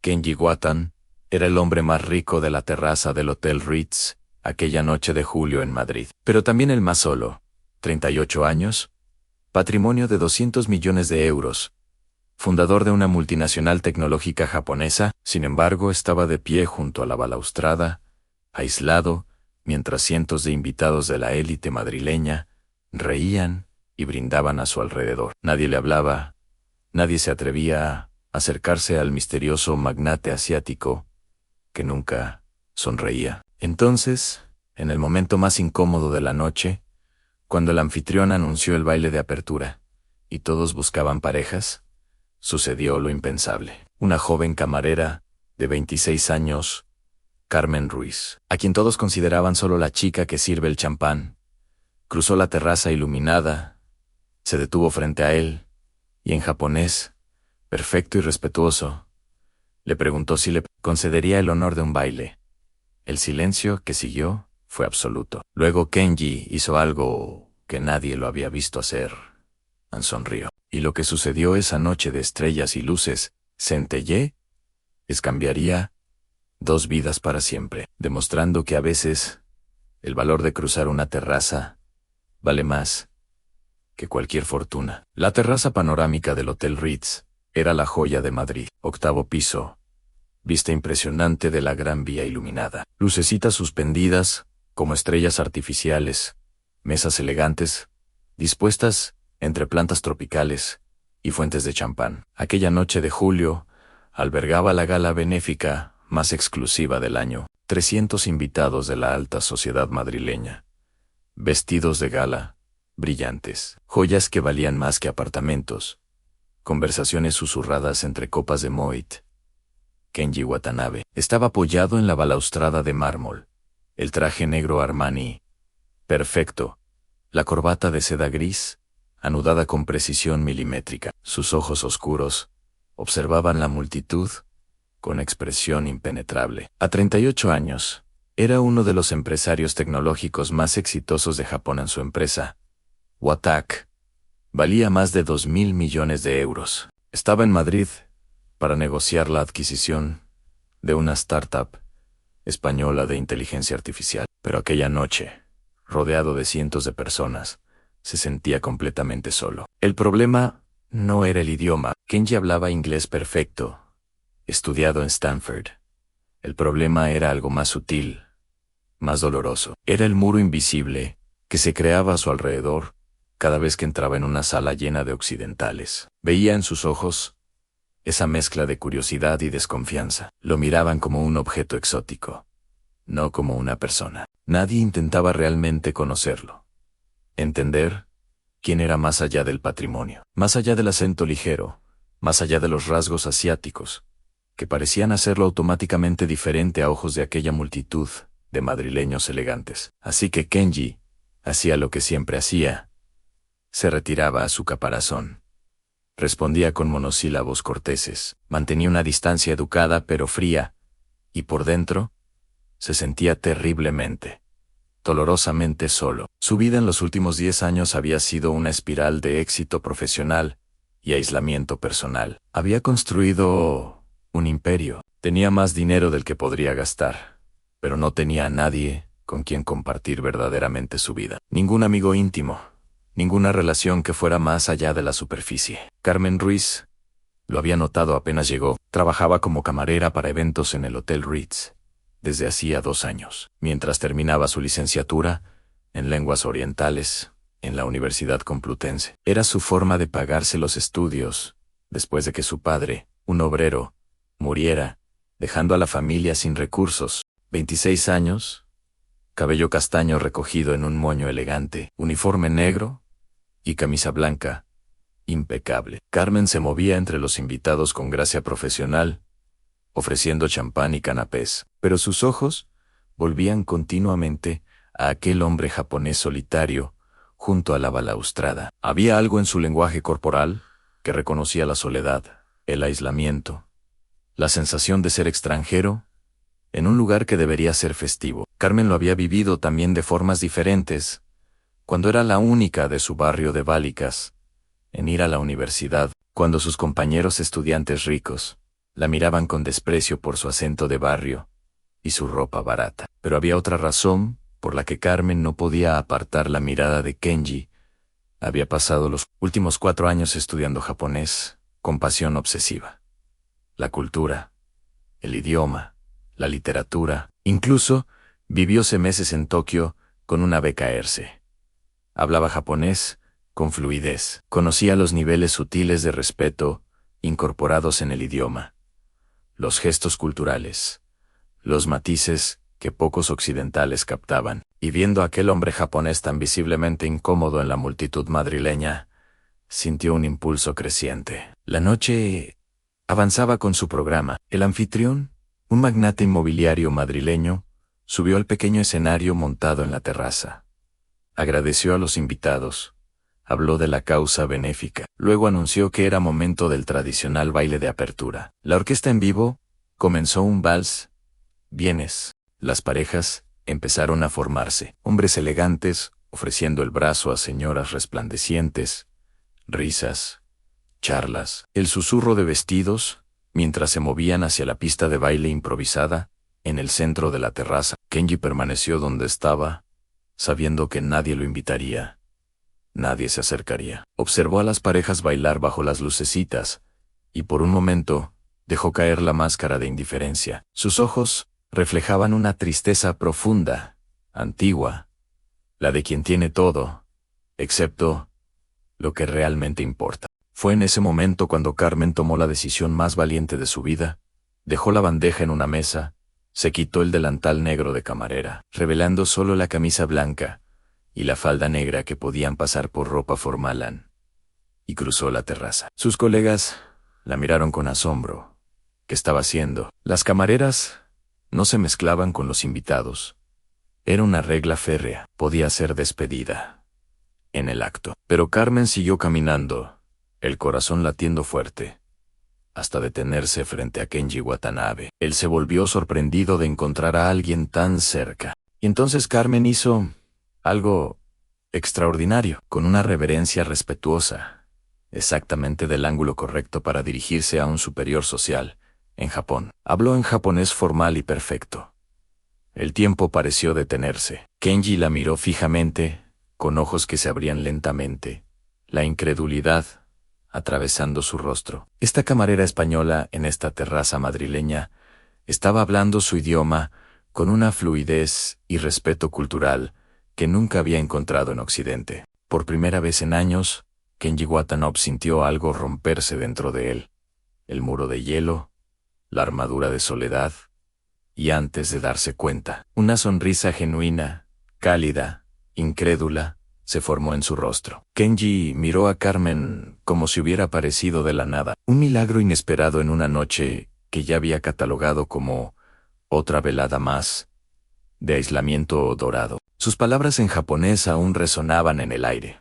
Kenji Watan era el hombre más rico de la terraza del Hotel Ritz aquella noche de julio en Madrid, pero también el más solo, 38 años, patrimonio de 200 millones de euros, fundador de una multinacional tecnológica japonesa. Sin embargo, estaba de pie junto a la balaustrada, aislado, mientras cientos de invitados de la élite madrileña reían y brindaban a su alrededor. Nadie le hablaba, nadie se atrevía a acercarse al misterioso magnate asiático que nunca sonreía. Entonces, en el momento más incómodo de la noche, cuando el anfitrión anunció el baile de apertura y todos buscaban parejas, sucedió lo impensable. Una joven camarera de 26 años, Carmen Ruiz, a quien todos consideraban solo la chica que sirve el champán, cruzó la terraza iluminada, se detuvo frente a él y en japonés, perfecto y respetuoso, le preguntó si le concedería el honor de un baile. El silencio que siguió fue absoluto. Luego Kenji hizo algo que nadie lo había visto hacer. Sonrió. Y lo que sucedió esa noche de estrellas y luces, centellé, cambiaría 2 vidas para siempre, demostrando que a veces el valor de cruzar una terraza vale más que cualquier fortuna. La terraza panorámica del Hotel Ritz era la joya de Madrid. 8º piso. Vista impresionante de la Gran Vía iluminada. Lucecitas suspendidas, como estrellas artificiales, mesas elegantes, dispuestas entre plantas tropicales y fuentes de champán. Aquella noche de julio albergaba la gala benéfica más exclusiva del año. 300 invitados de la alta sociedad madrileña. Vestidos de gala, brillantes, joyas que valían más que apartamentos, conversaciones susurradas entre copas de Moet. Kenji Watanabe estaba apoyado en la balaustrada de mármol, el traje negro Armani, perfecto, la corbata de seda gris, anudada con precisión milimétrica. Sus ojos oscuros observaban la multitud con expresión impenetrable. A 38 años, era uno de los empresarios tecnológicos más exitosos de Japón en su empresa. Watak valía más de 2.000 millones de euros. Estaba en Madrid para negociar la adquisición de una startup española de inteligencia artificial. Pero aquella noche, rodeado de cientos de personas, se sentía completamente solo. El problema no era el idioma. Kenji hablaba inglés perfecto, estudiado en Stanford. El problema era algo más sutil, más doloroso. Era el muro invisible que se creaba a su alrededor cada vez que entraba en una sala llena de occidentales. Veía en sus ojos esa mezcla de curiosidad y desconfianza. Lo miraban como un objeto exótico, no como una persona. Nadie intentaba realmente conocerlo, entender quién era más allá del patrimonio, más allá del acento ligero, más allá de los rasgos asiáticos, que parecían hacerlo automáticamente diferente a ojos de aquella multitud de madrileños elegantes. Así que Kenji hacía lo que siempre hacía: se retiraba a su caparazón. Respondía con monosílabos corteses, mantenía una distancia educada pero fría, y por dentro se sentía terriblemente, dolorosamente solo. Su vida en los últimos 10 años había sido una espiral de éxito profesional y aislamiento personal. Había construido un imperio. Tenía más dinero del que podría gastar, pero no tenía a nadie con quien compartir verdaderamente su vida. Ningún amigo íntimo, ninguna relación que fuera más allá de la superficie. Carmen Ruiz lo había notado apenas llegó. Trabajaba como camarera para eventos en el Hotel Ritz desde hacía 2 años. Mientras terminaba su licenciatura en lenguas orientales en la Universidad Complutense. Era su forma de pagarse los estudios después de que su padre, un obrero, muriera, dejando a la familia sin recursos. 26 años, cabello castaño recogido en un moño elegante, uniforme negro y camisa blanca, impecable. Carmen se movía entre los invitados con gracia profesional, ofreciendo champán y canapés, pero sus ojos volvían continuamente a aquel hombre japonés solitario junto a la balaustrada. Había algo en su lenguaje corporal que reconocía la soledad, el aislamiento, la sensación de ser extranjero en un lugar que debería ser festivo. Carmen lo había vivido también de formas diferentes, cuando era la única de su barrio de Bálicas en ir a la universidad, cuando sus compañeros estudiantes ricos La miraban con desprecio por su acento de barrio y su ropa barata. Pero había otra razón por la que Carmen no podía apartar la mirada de Kenji. Había pasado los últimos 4 años estudiando japonés con pasión obsesiva. La cultura, el idioma, la literatura. Incluso vivió meses en Tokio con una beca ERCE. Hablaba japonés con fluidez. Conocía los niveles sutiles de respeto incorporados en el idioma, los gestos culturales, los matices que pocos occidentales captaban. Y viendo a aquel hombre japonés tan visiblemente incómodo en la multitud madrileña, sintió un impulso creciente. La noche avanzaba con su programa. El anfitrión, un magnate inmobiliario madrileño, subió al pequeño escenario montado en la terraza. Agradeció a los invitados. Habló de la causa benéfica. Luego anunció que era momento del tradicional baile de apertura. La orquesta en vivo comenzó un vals. Vienes. Las parejas empezaron a formarse. Hombres elegantes ofreciendo el brazo a señoras resplandecientes. Risas. Charlas. El susurro de vestidos mientras se movían hacia la pista de baile improvisada en el centro de la terraza. Kenji permaneció donde estaba, sabiendo que nadie lo invitaría. Nadie se acercaría. Observó a las parejas bailar bajo las lucecitas, y por un momento dejó caer la máscara de indiferencia. Sus ojos reflejaban una tristeza profunda, antigua, la de quien tiene todo, excepto lo que realmente importa. Fue en ese momento cuando Carmen tomó la decisión más valiente de su vida. Dejó la bandeja en una mesa, se quitó el delantal negro de camarera, revelando solo la camisa blanca y la falda negra que podían pasar por ropa formal, y cruzó la terraza. Sus colegas la miraron con asombro. ¿Qué estaba haciendo? Las camareras no se mezclaban con los invitados. Era una regla férrea. Podía ser despedida en el acto. Pero Carmen siguió caminando, el corazón latiendo fuerte, hasta detenerse frente a Kenji Watanabe. Él se volvió sorprendido de encontrar a alguien tan cerca. Y entonces Carmen hizo algo extraordinario, con una reverencia respetuosa, exactamente del ángulo correcto para dirigirse a un superior social, en Japón. Habló en japonés formal y perfecto. El tiempo pareció detenerse. Kenji la miró fijamente, con ojos que se abrían lentamente, la incredulidad atravesando su rostro. Esta camarera española en esta terraza madrileña estaba hablando su idioma con una fluidez y respeto cultural que nunca había encontrado en Occidente. Por primera vez en años, Kenji Watanabe sintió algo romperse dentro de él. El muro de hielo, la armadura de soledad, y antes de darse cuenta, una sonrisa genuina, cálida, incrédula, se formó en su rostro. Kenji miró a Carmen como si hubiera aparecido de la nada, un milagro inesperado en una noche que ya había catalogado como otra velada más de aislamiento dorado. Sus palabras en japonés aún resonaban en el aire.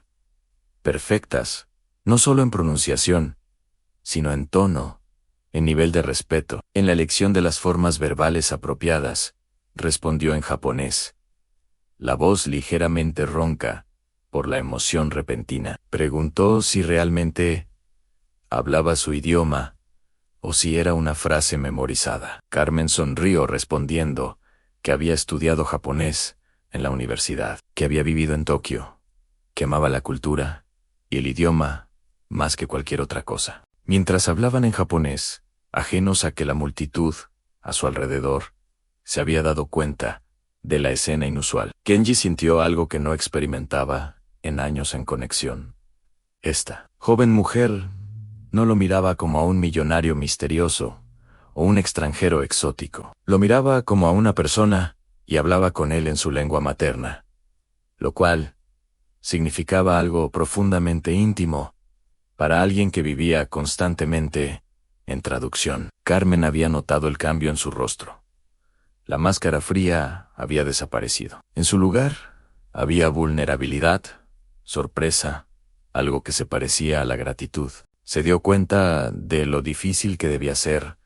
Perfectas, no solo en pronunciación, sino en tono, en nivel de respeto, en la elección de las formas verbales apropiadas, respondió en japonés. La voz ligeramente ronca, por la emoción repentina. Preguntó si realmente hablaba su idioma, o si era una frase memorizada. Carmen sonrió respondiendo que había estudiado japonés en la universidad, que había vivido en Tokio, que amaba la cultura y el idioma más que cualquier otra cosa. Mientras hablaban en japonés, ajenos a que la multitud, a su alrededor, se había dado cuenta de la escena inusual. Kenji sintió algo que no experimentaba en años en conexión. Esta joven mujer no lo miraba como a un millonario misterioso o un extranjero exótico. Lo miraba como a una persona y hablaba con él en su lengua materna, lo cual significaba algo profundamente íntimo para alguien que vivía constantemente en traducción. Carmen había notado el cambio en su rostro. La máscara fría había desaparecido. En su lugar había vulnerabilidad, sorpresa, algo que se parecía a la gratitud. Se dio cuenta de lo difícil que debía ser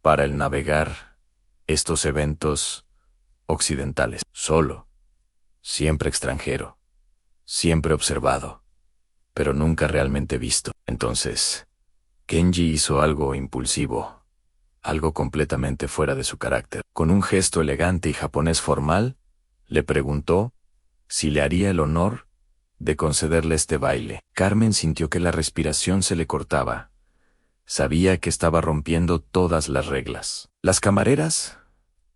para él navegar estos eventos occidentales. Solo, siempre extranjero, siempre observado, pero nunca realmente visto. Entonces, Kenji hizo algo impulsivo. algo completamente fuera de su carácter. Con un gesto elegante y japonés formal, le preguntó si le haría el honor de concederle este baile. Carmen sintió que la respiración se le cortaba. Sabía que estaba rompiendo todas las reglas. Las camareras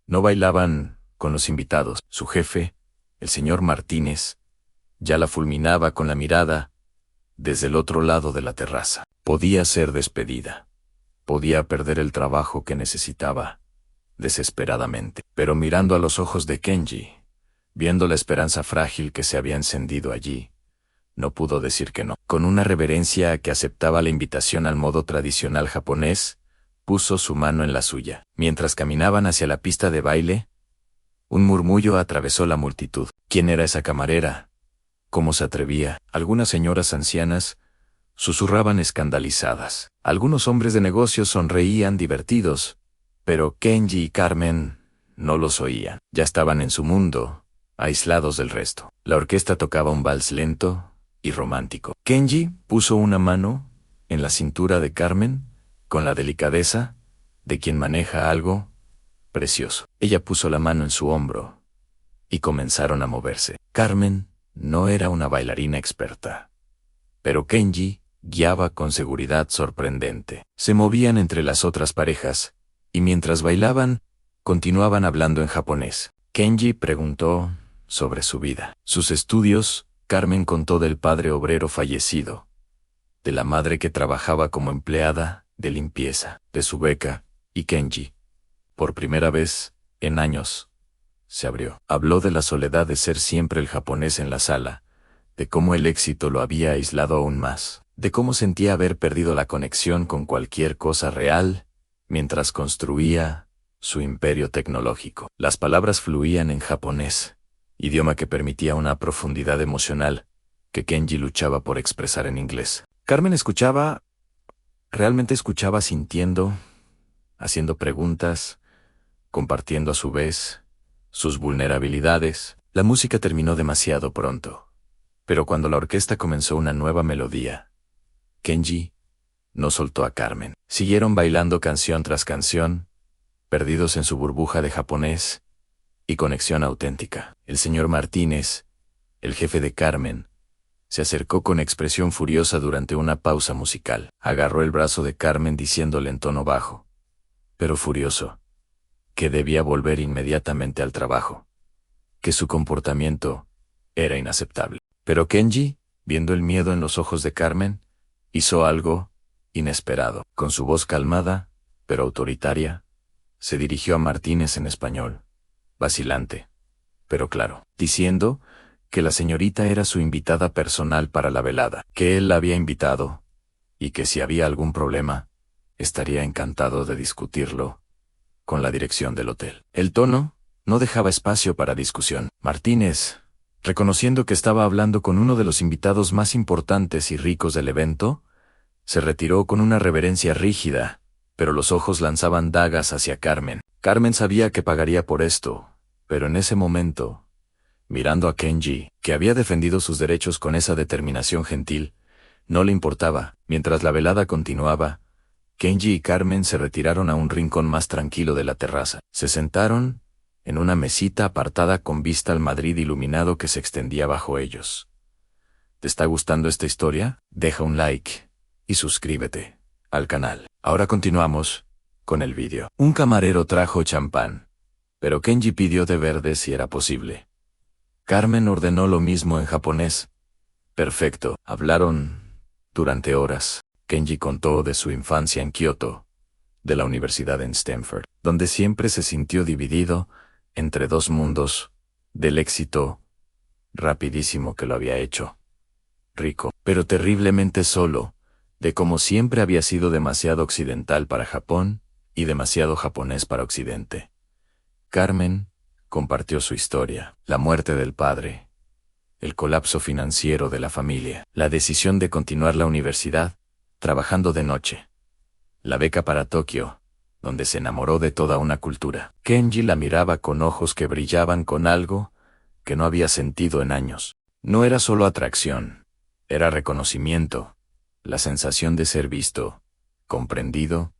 no bailaban con los invitados. Su jefe, el señor Martínez, ya la fulminaba con la mirada desde el otro lado de la terraza. Podía ser despedida. Podía perder el trabajo que necesitaba desesperadamente. Pero mirando a los ojos de Kenji, viendo la esperanza frágil que se había encendido allí, no pudo decir que no. Con una reverencia que aceptaba la invitación al modo tradicional japonés, puso su mano en la suya. Mientras caminaban hacia la pista de baile, un murmullo atravesó la multitud. ¿Quién era esa camarera? ¿Cómo se atrevía? Algunas señoras ancianas susurraban escandalizadas. Algunos hombres de negocios sonreían divertidos, pero Kenji y Carmen no los oían. Ya estaban en su mundo, aislados del resto. La orquesta tocaba un vals lento y romántico. Kenji puso una mano en la cintura de Carmen con la delicadeza de quien maneja algo precioso. Ella puso la mano en su hombro y comenzaron a moverse. Carmen no era una bailarina experta, pero Kenji guiaba con seguridad sorprendente. Se movían entre las otras parejas, y mientras bailaban, continuaban hablando en japonés. Kenji preguntó sobre su vida, sus estudios. Carmen contó del padre obrero fallecido, de la madre que trabajaba como empleada de limpieza, de su beca, y Kenji, por primera vez en años, se abrió. Habló de la soledad de ser siempre el japonés en la sala, de cómo el éxito lo había aislado aún más, de cómo sentía haber perdido la conexión con cualquier cosa real mientras construía su imperio tecnológico. Las palabras fluían en japonés, idioma que permitía una profundidad emocional que Kenji luchaba por expresar en inglés. Carmen escuchaba, realmente escuchaba sintiendo, haciendo preguntas, compartiendo a su vez sus vulnerabilidades. La música terminó demasiado pronto, pero cuando la orquesta comenzó una nueva melodía, Kenji no soltó a Carmen. Siguieron bailando canción tras canción, perdidos en su burbuja de japonés y conexión auténtica. El señor Martínez, el jefe de Carmen, se acercó con expresión furiosa durante una pausa musical. Agarró el brazo de Carmen diciéndole en tono bajo, pero furioso, que debía volver inmediatamente al trabajo, que su comportamiento era inaceptable. Pero Kenji, viendo el miedo en los ojos de Carmen, hizo algo inesperado. Con su voz calmada, pero autoritaria, se dirigió a Martínez en español, vacilante, pero claro, diciendo que la señorita era su invitada personal para la velada, que él la había invitado, y que si había algún problema, estaría encantado de discutirlo con la dirección del hotel. El tono no dejaba espacio para discusión. Martínez, reconociendo que estaba hablando con uno de los invitados más importantes y ricos del evento, se retiró con una reverencia rígida, pero los ojos lanzaban dagas hacia Carmen. Carmen sabía que pagaría por esto, pero en ese momento, mirando a Kenji, que había defendido sus derechos con esa determinación gentil, no le importaba. Mientras la velada continuaba, Kenji y Carmen se retiraron a un rincón más tranquilo de la terraza. Se sentaron en una mesita apartada con vista al Madrid iluminado que se extendía bajo ellos. ¿Te está gustando esta historia? Deja un like y suscríbete al canal. Ahora continuamos con el vídeo. Un camarero trajo champán, pero Kenji pidió de verde si era posible. Carmen ordenó lo mismo en japonés. Perfecto. Hablaron durante horas. Kenji contó de su infancia en Kioto, de la universidad en Stanford, donde siempre se sintió dividido entre dos mundos, del éxito rapidísimo que lo había hecho rico, pero terriblemente solo, de cómo siempre había sido demasiado occidental para Japón y demasiado japonés para Occidente. Carmen compartió su historia, la muerte del padre, el colapso financiero de la familia, la decisión de continuar la universidad, trabajando de noche, la beca para Tokio, donde se enamoró de toda una cultura. Kenji la miraba con ojos que brillaban con algo que no había sentido en años. No era solo atracción, era reconocimiento, la sensación de ser visto, comprendido,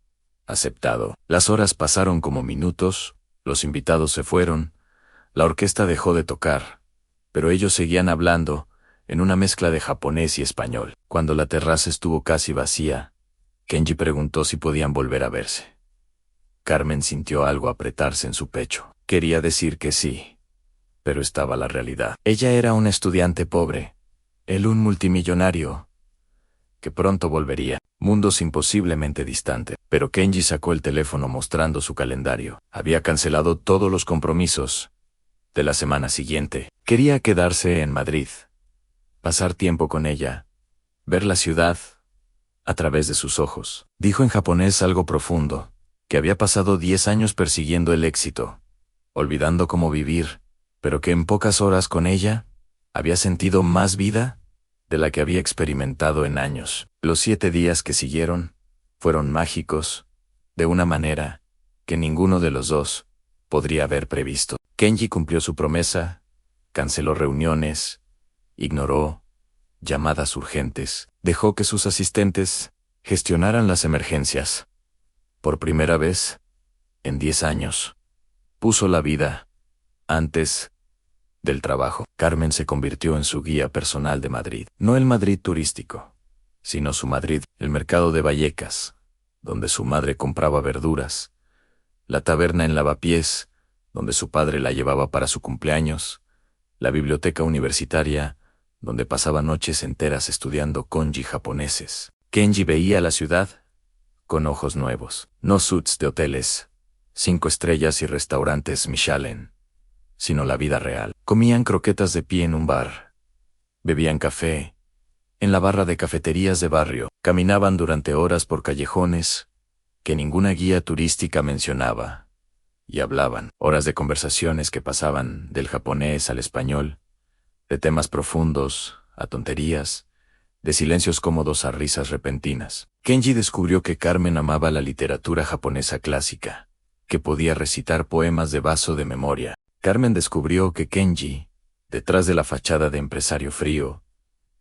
Aceptado. Las horas pasaron como minutos, los invitados se fueron, la orquesta dejó de tocar, pero ellos seguían hablando, en una mezcla de japonés y español. Cuando la terraza estuvo casi vacía, Kenji preguntó si podían volver a verse. Carmen sintió algo apretarse en su pecho. Quería decir que sí, pero estaba la realidad. Ella era una estudiante pobre, él un multimillonario, que pronto volvería. Mundos imposiblemente distantes. Pero Kenji sacó el teléfono mostrando su calendario. Había cancelado todos los compromisos de la semana siguiente. Quería quedarse en Madrid, pasar tiempo con ella, ver la ciudad a través de sus ojos. Dijo en japonés algo profundo, que había pasado 10 años persiguiendo el éxito, olvidando cómo vivir, pero que en pocas horas con ella había sentido más vida de la que había experimentado en años. Los 7 días que siguieron fueron mágicos, de una manera que ninguno de los dos podría haber previsto. Kenji cumplió su promesa, canceló reuniones, ignoró llamadas urgentes, dejó que sus asistentes gestionaran las emergencias. Por primera vez, en 10 años, puso la vida antes del trabajo. Carmen se convirtió en su guía personal de Madrid. No el Madrid turístico, sino su Madrid, el mercado de Vallecas, donde su madre compraba verduras, la taberna en Lavapiés, donde su padre la llevaba para su cumpleaños, la biblioteca universitaria, donde pasaba noches enteras estudiando kanji japoneses. Kenji veía la ciudad con ojos nuevos, no suites de hoteles, 5 estrellas y restaurantes Michelin, sino la vida real. Comían croquetas de pie en un bar, bebían café en la barra de cafeterías de barrio, caminaban durante horas por callejones que ninguna guía turística mencionaba, y hablaban, horas de conversaciones que pasaban del japonés al español, de temas profundos a tonterías, de silencios cómodos a risas repentinas. Kenji descubrió que Carmen amaba la literatura japonesa clásica, que podía recitar poemas de vaso de memoria. Carmen descubrió que Kenji, detrás de la fachada de empresario frío,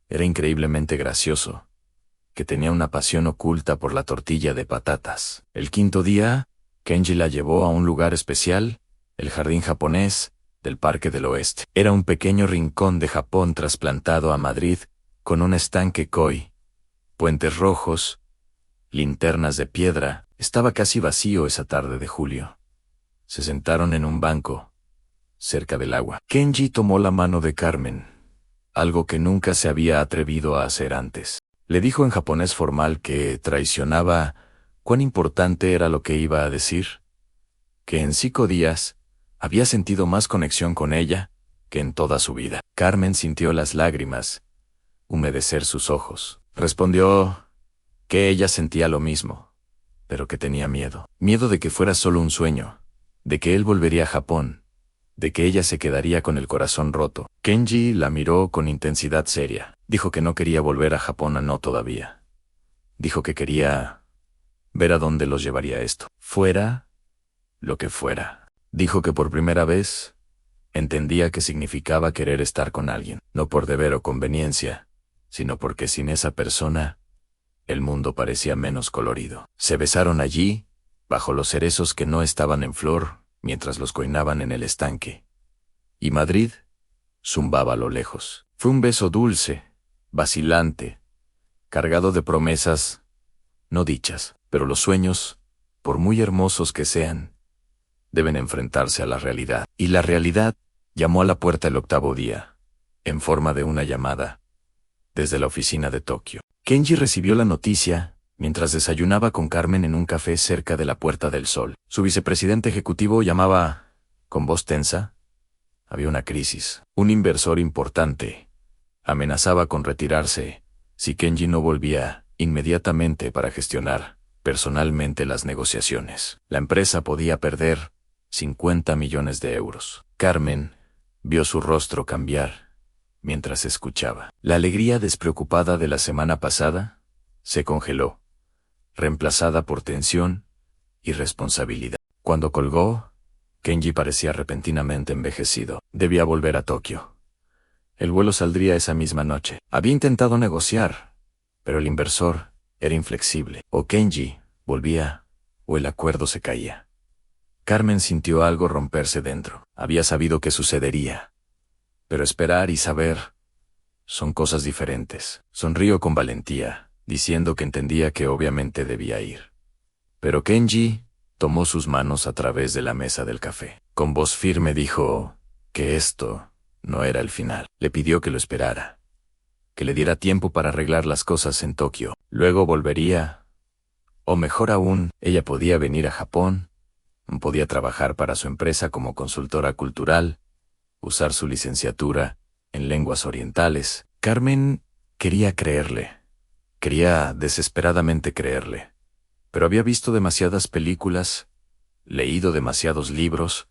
era increíblemente gracioso, que tenía una pasión oculta por la tortilla de patatas. El 5.º día, Kenji la llevó a un lugar especial, el jardín japonés del Parque del Oeste. Era un pequeño rincón de Japón trasplantado a Madrid, con un estanque koi, puentes rojos, linternas de piedra. Estaba casi vacío esa tarde de julio. Se sentaron en un banco, cerca del agua. Kenji tomó la mano de Carmen, algo que nunca se había atrevido a hacer antes. Le dijo en japonés formal que traicionaba cuán importante era lo que iba a decir, que en 5 días había sentido más conexión con ella que en toda su vida. Carmen sintió las lágrimas humedecer sus ojos. Respondió que ella sentía lo mismo, pero que tenía miedo. Miedo de que fuera solo un sueño, de que él volvería a Japón, de que ella se quedaría con el corazón roto. Kenji la miró con intensidad seria. Dijo que no quería volver a Japón, no todavía. Dijo que quería ver a dónde los llevaría esto. Fuera lo que fuera. Dijo que por primera vez entendía qué significaba querer estar con alguien, no por deber o conveniencia, sino porque sin esa persona, el mundo parecía menos colorido. Se besaron allí, bajo los cerezos que no estaban en flor, mientras los coinaban en el estanque. Y Madrid zumbaba a lo lejos. Fue un beso dulce, vacilante, cargado de promesas no dichas, pero los sueños, por muy hermosos que sean, deben enfrentarse a la realidad. Y la realidad llamó a la puerta el 8.º día, en forma de una llamada, desde la oficina de Tokio. Kenji recibió la noticia mientras desayunaba con Carmen en un café cerca de la Puerta del Sol. Su vicepresidente ejecutivo llamaba con voz tensa. Había una crisis. Un inversor importante amenazaba con retirarse si Kenji no volvía inmediatamente para gestionar personalmente las negociaciones. La empresa podía perder 50 millones de euros. Carmen vio su rostro cambiar mientras escuchaba. La alegría despreocupada de la semana pasada se congeló, reemplazada por tensión y responsabilidad. Cuando colgó, Kenji parecía repentinamente envejecido. Debía volver a Tokio. El vuelo saldría esa misma noche. Había intentado negociar, pero el inversor era inflexible. O Kenji volvía, o el acuerdo se caía. Carmen sintió algo romperse dentro. Había sabido que sucedería. Pero esperar y saber son cosas diferentes. Sonrió con valentía, diciendo que entendía que obviamente debía ir. Pero Kenji tomó sus manos a través de la mesa del café. Con voz firme dijo que esto no era el final. Le pidió que lo esperara, que le diera tiempo para arreglar las cosas en Tokio. Luego volvería, o mejor aún, ella podía venir a Japón, podía trabajar para su empresa como consultora cultural, usar su licenciatura en lenguas orientales. Carmen quería creerle, quería desesperadamente creerle, pero había visto demasiadas películas, leído demasiados libros,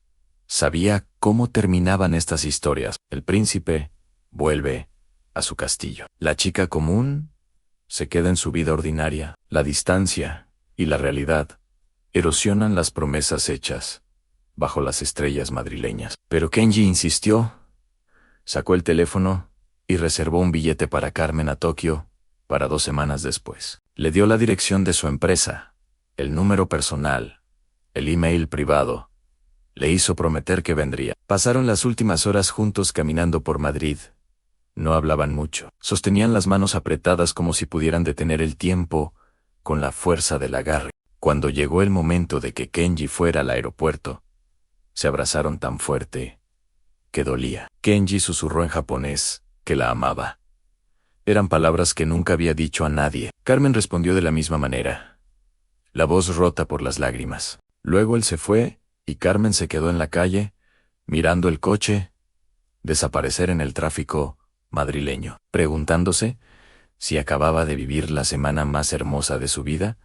sabía cómo terminaban estas historias. El príncipe vuelve a su castillo. La chica común se queda en su vida ordinaria. La distancia y la realidad erosionan las promesas hechas bajo las estrellas madrileñas. Pero Kenji insistió, sacó el teléfono y reservó un billete para Carmen a Tokio para 2 semanas después. Le dio la dirección de su empresa, el número personal, el email privado. Le hizo prometer que vendría. Pasaron las últimas horas juntos caminando por Madrid. No hablaban mucho. Sostenían las manos apretadas como si pudieran detener el tiempo con la fuerza del agarre. Cuando llegó el momento de que Kenji fuera al aeropuerto, se abrazaron tan fuerte que dolía. Kenji susurró en japonés que la amaba. Eran palabras que nunca había dicho a nadie. Carmen respondió de la misma manera, la voz rota por las lágrimas. Luego él se fue y Carmen se quedó en la calle, mirando el coche desaparecer en el tráfico madrileño, preguntándose si acababa de vivir la semana más hermosa de su vida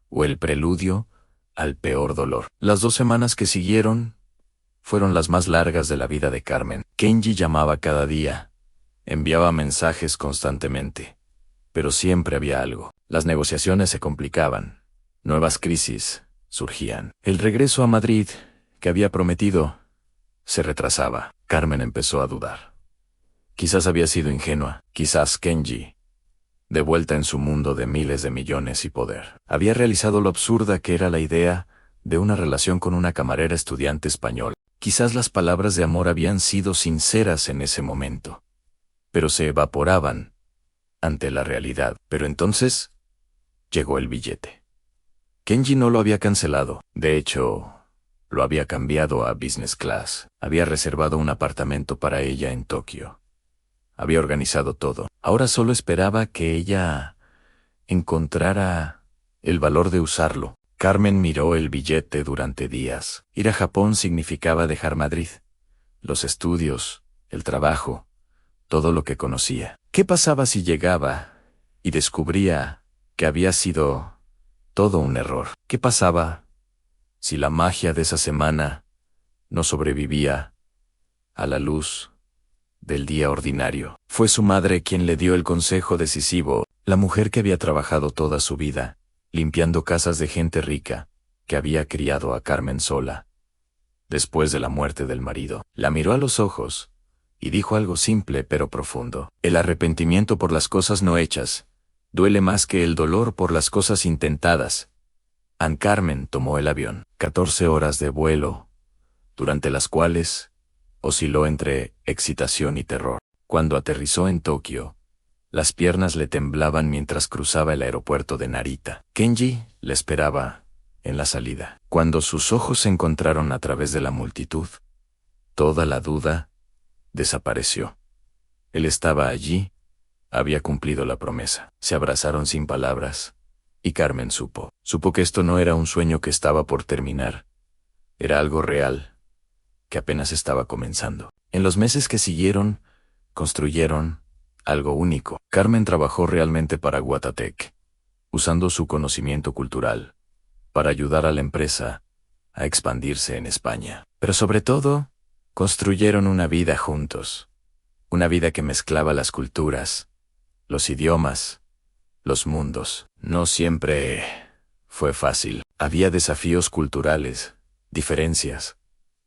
o el preludio al peor dolor. Las 2 semanas que siguieron fueron las más largas de la vida de Carmen. Kenji llamaba cada día, enviaba mensajes constantemente, pero siempre había algo. Las negociaciones se complicaban, nuevas crisis surgían. El regreso a Madrid, que había prometido, se retrasaba. Carmen empezó a dudar. Quizás había sido ingenua, quizás Kenji, de vuelta en su mundo de miles de millones y poder, había realizado lo absurda que era la idea de una relación con una camarera estudiante española. Quizás las palabras de amor habían sido sinceras en ese momento, pero se evaporaban ante la realidad. Pero entonces llegó el billete. Kenji no lo había cancelado, de hecho, lo había cambiado a business class. Había reservado un apartamento para ella en Tokio. Había organizado todo. Ahora solo esperaba que ella encontrara el valor de usarlo. Carmen miró el billete durante días. Ir a Japón significaba dejar Madrid, los estudios, el trabajo, todo lo que conocía. ¿Qué pasaba si llegaba y descubría que había sido todo un error? ¿Qué pasaba si la magia de esa semana no sobrevivía a la luz del día ordinario? Fue su madre quien le dio el consejo decisivo, la mujer que había trabajado toda su vida, limpiando casas de gente rica, que había criado a Carmen sola. Después de la muerte del marido, la miró a los ojos y dijo algo simple pero profundo. El arrepentimiento por las cosas no hechas duele más que el dolor por las cosas intentadas. Carmen tomó el avión. 14 horas de vuelo, durante las cuales osciló entre excitación y terror. Cuando aterrizó en Tokio, las piernas le temblaban mientras cruzaba el aeropuerto de Narita. Kenji le esperaba en la salida. Cuando sus ojos se encontraron a través de la multitud, toda la duda desapareció. Él estaba allí, había cumplido la promesa. Se abrazaron sin palabras, y Carmen supo que esto no era un sueño que estaba por terminar. Era algo real, que apenas estaba comenzando. En los meses que siguieron, construyeron algo único. Carmen trabajó realmente para Guatatec, usando su conocimiento cultural para ayudar a la empresa a expandirse en España. Pero sobre todo, construyeron una vida juntos. Una vida que mezclaba las culturas, los idiomas, los mundos. No siempre fue fácil. Había desafíos culturales, diferencias,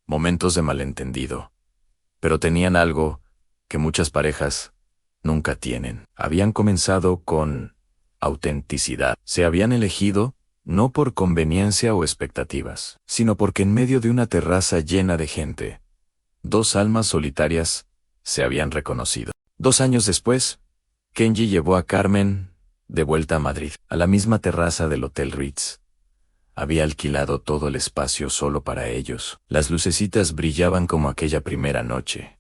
momentos de malentendido. Pero tenían algo que muchas parejas nunca tienen. Habían comenzado con autenticidad. Se habían elegido no por conveniencia o expectativas, sino porque en medio de una terraza llena de gente, dos almas solitarias se habían reconocido. 2 años después, Kenji llevó a Carmen de vuelta a Madrid, a la misma terraza del Hotel Ritz. Había alquilado todo el espacio solo para ellos. Las lucecitas brillaban como aquella primera noche.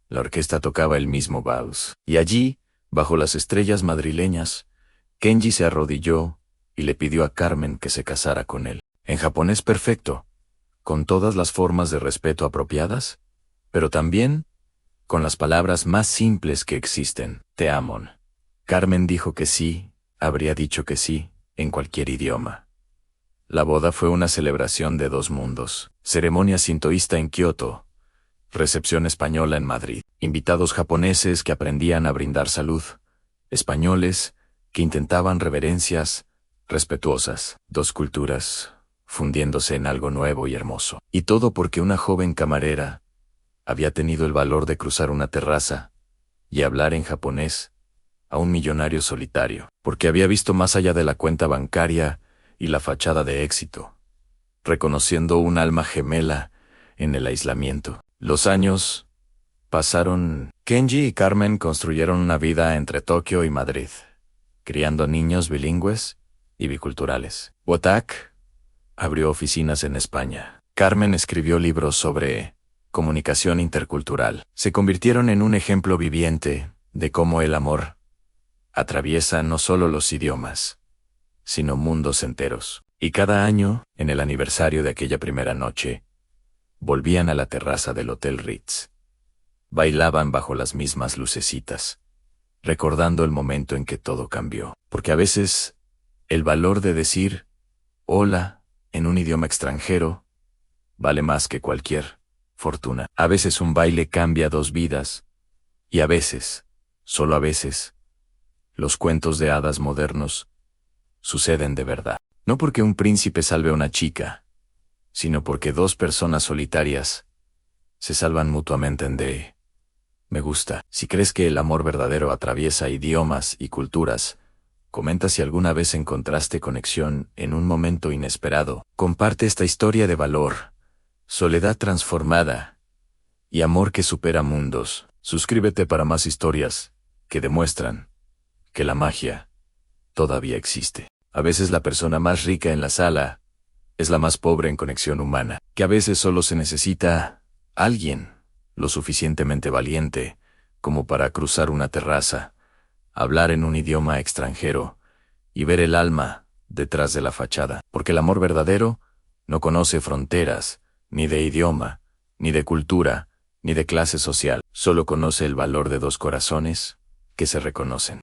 La orquesta tocaba el mismo vals. Y allí, bajo las estrellas madrileñas, Kenji se arrodilló y le pidió a Carmen que se casara con él. En japonés perfecto, con todas las formas de respeto apropiadas, pero también con las palabras más simples que existen. Te amo. Carmen dijo que sí, habría dicho que sí, en cualquier idioma. La boda fue una celebración de 2 mundos. Ceremonia sintoísta en Kioto, recepción española en Madrid, invitados japoneses que aprendían a brindar salud, españoles que intentaban reverencias respetuosas, 2 culturas fundiéndose en algo nuevo y hermoso. Y todo porque una joven camarera había tenido el valor de cruzar una terraza y hablar en japonés a un millonario solitario, porque había visto más allá de la cuenta bancaria y la fachada de éxito, reconociendo un alma gemela en el aislamiento. Los años pasaron. Kenji y Carmen construyeron una vida entre Tokio y Madrid, criando niños bilingües y biculturales. Wotak abrió oficinas en España. Carmen escribió libros sobre comunicación intercultural. Se convirtieron en un ejemplo viviente de cómo el amor atraviesa no solo los idiomas, sino mundos enteros. Y cada año, en el aniversario de aquella primera noche, volvían a la terraza del Hotel Ritz. Bailaban bajo las mismas lucecitas, recordando el momento en que todo cambió. Porque a veces, el valor de decir hola en un idioma extranjero vale más que cualquier fortuna. A veces un baile cambia 2 vidas, y a veces, solo a veces, los cuentos de hadas modernos suceden de verdad. No porque un príncipe salve a una chica, sino porque 2 personas solitarias se salvan mutuamente de me gusta. Si crees que el amor verdadero atraviesa idiomas y culturas, comenta si alguna vez encontraste conexión en un momento inesperado. Comparte esta historia de valor, soledad transformada y amor que supera mundos. Suscríbete para más historias que demuestran que la magia todavía existe. A veces la persona más rica en la sala es la más pobre en conexión humana, que a veces solo se necesita alguien lo suficientemente valiente como para cruzar una terraza, hablar en un idioma extranjero y ver el alma detrás de la fachada, porque el amor verdadero no conoce fronteras, ni de idioma, ni de cultura, ni de clase social, solo conoce el valor de 2 corazones que se reconocen.